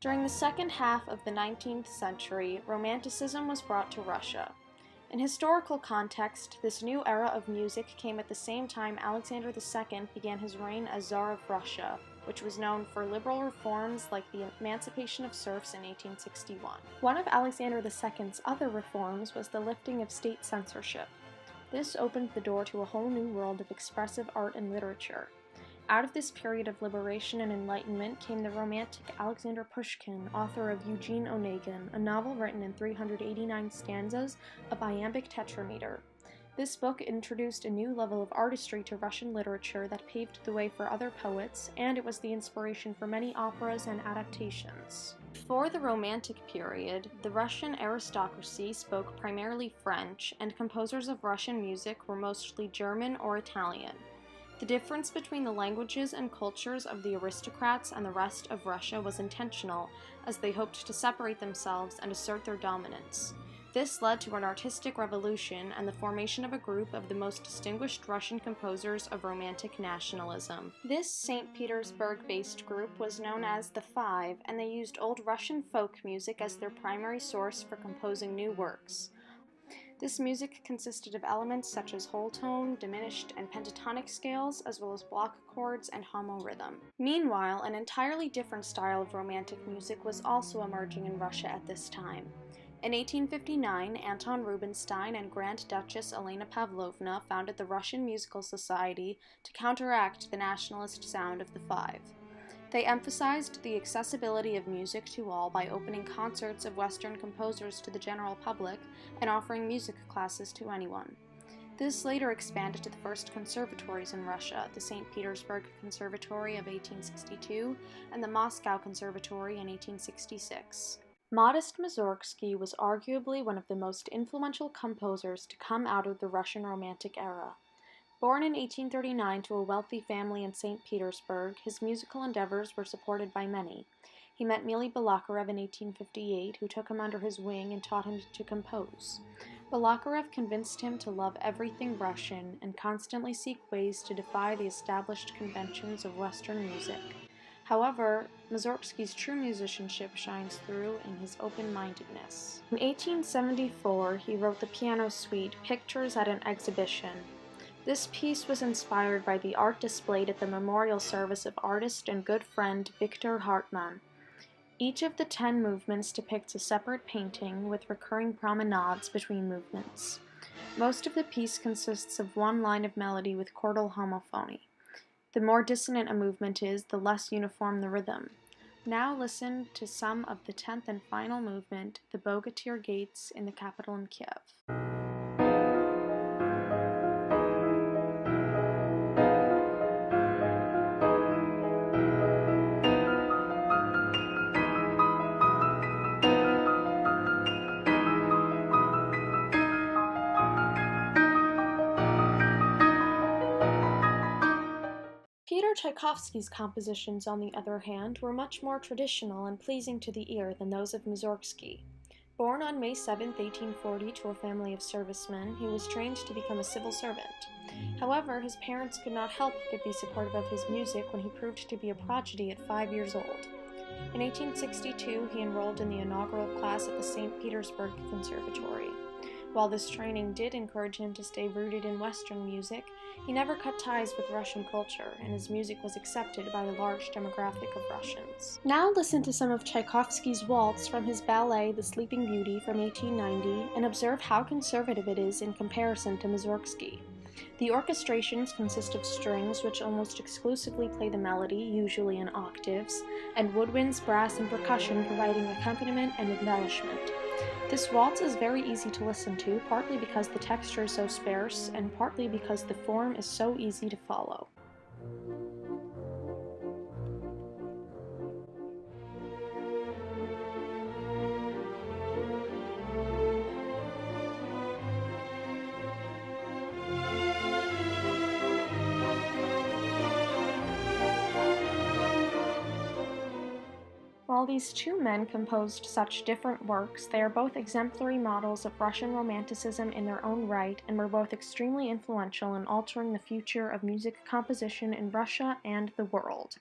During the second half of the 19th century, Romanticism was brought to Russia. In historical context, this new era of music came at the same time Alexander II began his reign as Tsar of Russia, which was known for liberal reforms like the emancipation of serfs in 1861. One of Alexander II's other reforms was the lifting of state censorship. This opened the door to a whole new world of expressive art and literature. Out of this period of liberation and enlightenment came the romantic Alexander Pushkin, author of Eugene Onegin, a novel written in 389 stanzas of iambic tetrameter. This book introduced a new level of artistry to Russian literature that paved the way for other poets, and it was the inspiration for many operas and adaptations. Before the Romantic period, the Russian aristocracy spoke primarily French, and composers of Russian music were mostly German or Italian. The difference between the languages and cultures of the aristocrats and the rest of Russia was intentional, as they hoped to separate themselves and assert their dominance. This led to an artistic revolution and the formation of a group of the most distinguished Russian composers of Romantic nationalism. This St. Petersburg-based group was known as the Five, and they used old Russian folk music as their primary source for composing new works. This music consisted of elements such as whole tone, diminished, and pentatonic scales, as well as block chords and homorhythm. Meanwhile, an entirely different style of Romantic music was also emerging in Russia at this time. In 1859, Anton Rubinstein and Grand Duchess Elena Pavlovna founded the Russian Musical Society to counteract the nationalist sound of the Five. They emphasized the accessibility of music to all by opening concerts of Western composers to the general public and offering music classes to anyone. This later expanded to the first conservatories in Russia, the St. Petersburg Conservatory of 1862 and the Moscow Conservatory in 1866. Modest Mussorgsky was arguably one of the most influential composers to come out of the Russian Romantic era. Born in 1839 to a wealthy family in St. Petersburg, his musical endeavors were supported by many. He met Mily Balakarev in 1858, who took him under his wing and taught him to compose. Balakarev convinced him to love everything Russian and constantly seek ways to defy the established conventions of Western music. However, Mussorgsky's true musicianship shines through in his open-mindedness. In 1874, he wrote the piano suite, Pictures at an Exhibition. This piece was inspired by the art displayed at the memorial service of artist and good friend Victor Hartmann. Each of the 10 movements depicts a separate painting with recurring promenades between movements. Most of the piece consists of one line of melody with chordal homophony. The more dissonant a movement is, the less uniform the rhythm. Now listen to some of the 10th and final movement, the Bogatyr Gates in the capital in Kiev. Peter Tchaikovsky's compositions, on the other hand, were much more traditional and pleasing to the ear than those of Mussorgsky. Born on May 7, 1840, to a family of servicemen, he was trained to become a civil servant. However, his parents could not help but be supportive of his music when he proved to be a prodigy at 5 years old. In 1862, he enrolled in the inaugural class at the St. Petersburg Conservatory. While this training did encourage him to stay rooted in Western music, he never cut ties with Russian culture, and his music was accepted by a large demographic of Russians. Now listen to some of Tchaikovsky's waltz from his ballet The Sleeping Beauty from 1890 and observe how conservative it is in comparison to Mussorgsky. The orchestrations consist of strings which almost exclusively play the melody, usually in octaves, and woodwinds, brass, and percussion providing accompaniment and embellishment. This waltz is very easy to listen to, partly because the texture is so sparse, and partly because the form is so easy to follow. While these two men composed such different works, they are both exemplary models of Russian Romanticism in their own right and were both extremely influential in altering the future of music composition in Russia and the world.